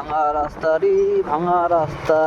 ভাঙা রাস্তারই ভাঙা রাস্তা।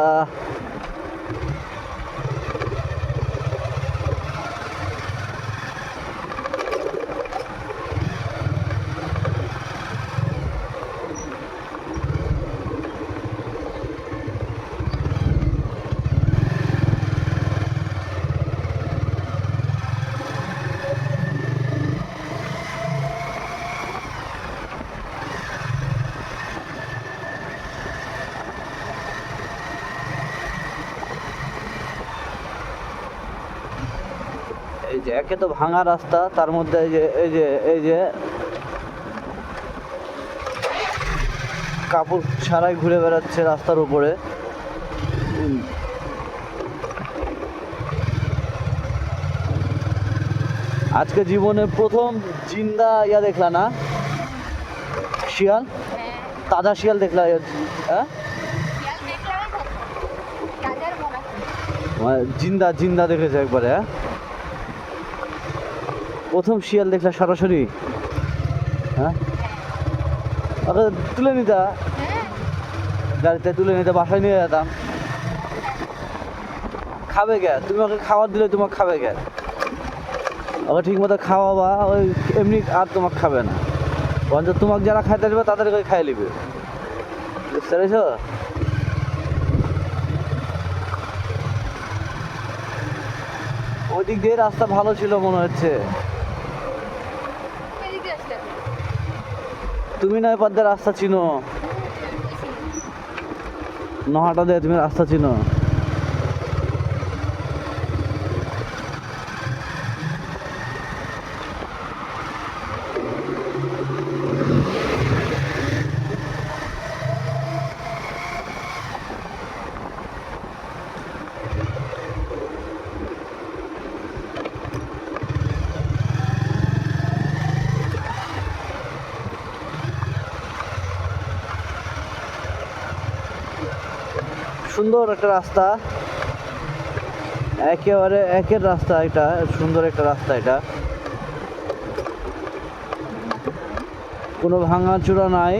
এই যে একে তো ভাঙা রাস্তা, তার মধ্যে এই যে কাপড় ছাড়াই ঘুরে বেড়াচ্ছে রাস্তার উপরে। আজকে জীবনে প্রথম জিন্দা ইয়া দেখলা না, শিয়াল, তাজা শিয়াল দেখলা? হ্যাঁ, জিন্দা জিন্দা দেখেছে একবারে। হ্যাঁ, প্রথম শিয়াল দেখলা সরাসরি? হ্যাঁ, ওকে তুলে নিতা, গাড়িতে তুলে নিতে, বাসায় নিয়ে যেতাম। খাবে গে? তুমি ওকে খাবার দিলে তোমাকে খাবে গে? ওকে ঠিক মতো খাওয়াবা, ওই এমনি আর তোমাকে খাবে না, বরঞ্চ তোমাকে যারা খাইতে দেবে তাদেরকে খাইয়ে নিবে। বুঝতে পেরেছ? ওই দিক দিয়ে রাস্তা ভালো ছিল মনে হচ্ছে। তুমি নয় পদ্মা রাস্তা চিনো, নহাটা দিয়ে তুমি রাস্তা চিনো। সুন্দর একটা রাস্তা, একেবারে একের রাস্তা, এটা সুন্দর একটা রাস্তা। এটা কোনো ভাঙাচোরা নাই,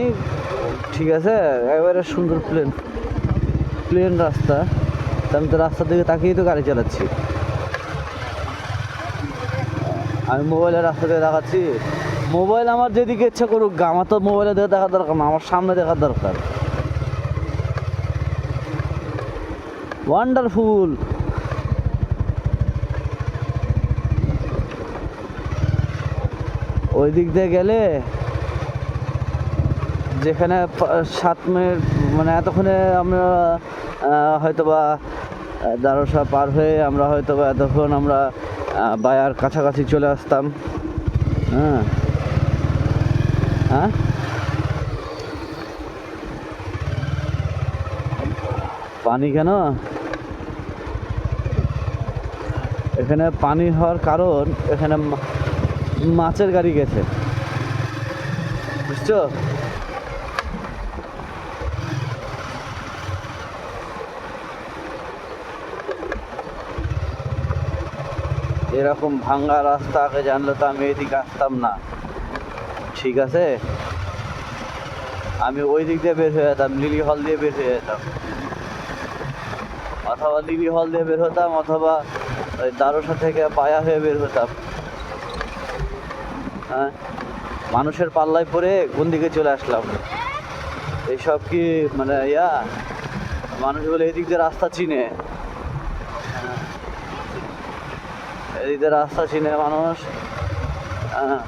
ঠিক আছে, একেবারে সুন্দর প্লেন প্লেন রাস্তা। আমি তো রাস্তার দিকে তাকিয়েই তো গাড়ি চালাচ্ছি। আমি মোবাইলের রাস্তা দিয়ে দেখাচ্ছি। মোবাইল আমার যেদিকে ইচ্ছা করুক, আমার তো মোবাইলে দেখে দেখার দরকার না, আমার সামনে দেখার দরকার। ওয়ান্ডারফুল। ওই দিক দিয়ে গেলে, যেখানে 7 মিনিট মানে এতক্ষণে আমরা হয়তোবা দারোসা পার হয়ে আমরা হয়তোবা এতক্ষণ আমরা বায়ার কাছাকাছি চলে আসতাম। হ্যাঁ, হ্যাঁ, পানি কেন? এখানে পানি হওয়ার কারণ, এখানে মাছের গাড়ি গেছে, বুঝছো? এরকম ভাঙ্গা রাস্তা আগে জানলে তো আমি এদিকে আসতাম না, ঠিক আছে? আমি ওই দিক দিয়ে বের হয়ে যেতাম, লিলি হল দিয়ে বের হয়ে যেতাম, অথবা লিলি হল দিয়ে বের হতাম, অথবা ওই দারোসা থেকে পায়া হয়ে বের হতাম। হ্যাঁ, মানুষের পাল্লায় পড়ে কোন দিকে চলে আসলাম। এইসব কি মানে ইয়া, মানুষ বলে এদিক দিয়ে রাস্তা চিনে, এদিক দিয়ে রাস্তা চিনে মানুষ। হ্যাঁ,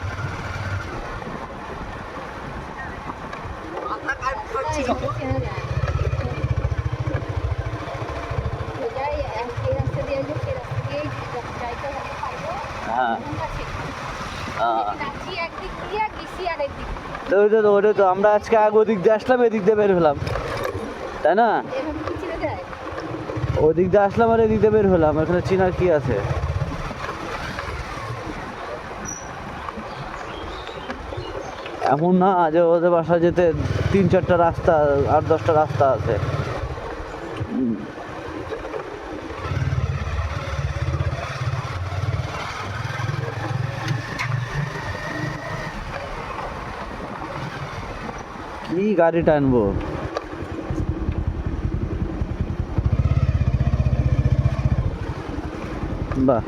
ওটা তো আমরা আজকে আগে ওদিক দিয়ে আসলাম, এদিক দিয়ে বের হলাম, তাই না? ওদিক দিয়ে আসলাম আর এদিক দিয়ে বের হলাম, এখানে চিনার কি আছে? এমন না যে ওদের বাসা যেতে 3-4টা রাস্তা, 8-10টা রাস্তা আছে। কি গাড়ি টানবো? বাহ,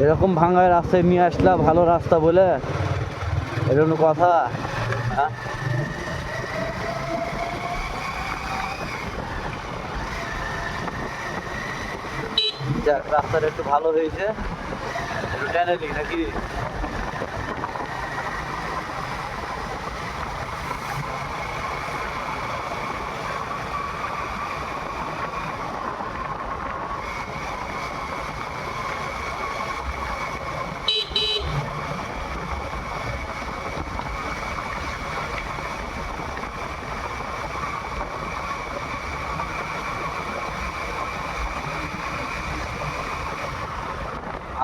এরকম ভাঙায় রাস্তায় নিয়ে আসলা, ভালো রাস্তা বলে, এটা কোনো কথা? হ্যাঁ, যাক, রাস্তাটা একটু ভালো হয়েছে, একটু টেনে দিই নাকি?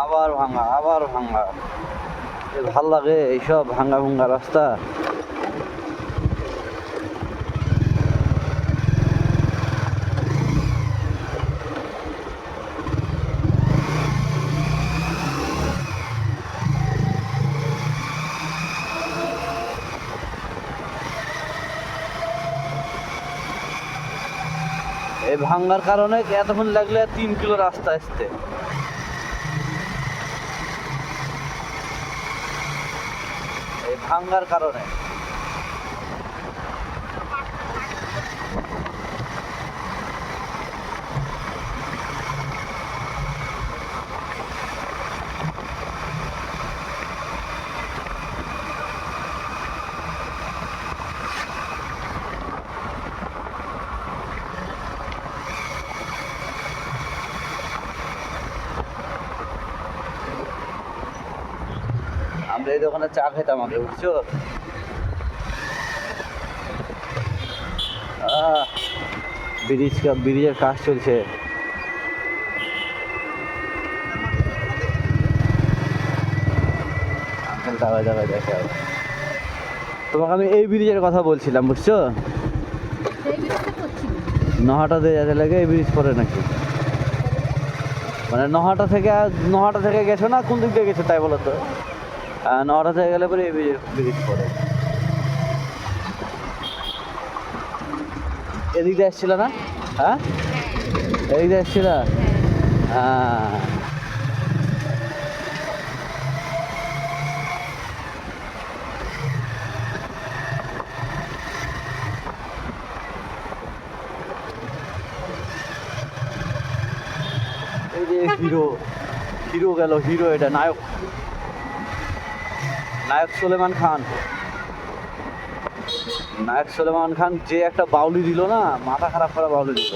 আবার ভাঙা, আবার ভাঙা, ভাল লাগে এইসব ভাঙা ভাঙা রাস্তা। এই ভাঙার কারণে এতক্ষণ লাগলে 3 কিলো রাস্তা আসতে। এই ভাঙার কারণে আমরা এই দোকানে চা খেতাম আগে, বুঝছো? ব্রিজের কাজ চলছে। দাঁড়ায় দাঁড়ায় দেখে, তোমাকে আমি এই ব্রিজের কথা বলছিলাম, বুঝছো? নহাটা দিয়ে যেতে লাগে এই ব্রিজ পরে নাকি? মানে নহাটা থেকে গেছো না, কোন দিক দিয়ে গেছো তাই বলো তো? নহাটা থেকে গেলে পরে এই ব্রিজ পরে। এদিক দিয়ে এসছিল না? হ্যাঁ, এদিক দিয়ে এসছিল। হ্যাঁ, এই যে হিরো, হিরো গেল, হিরো এটা নায়ক, নায়ক সুলেমান খান। নায়ক সুলেমান খান যে একটা বাউলি দিল না, মাথা খারাপ করা বাউলি দিল।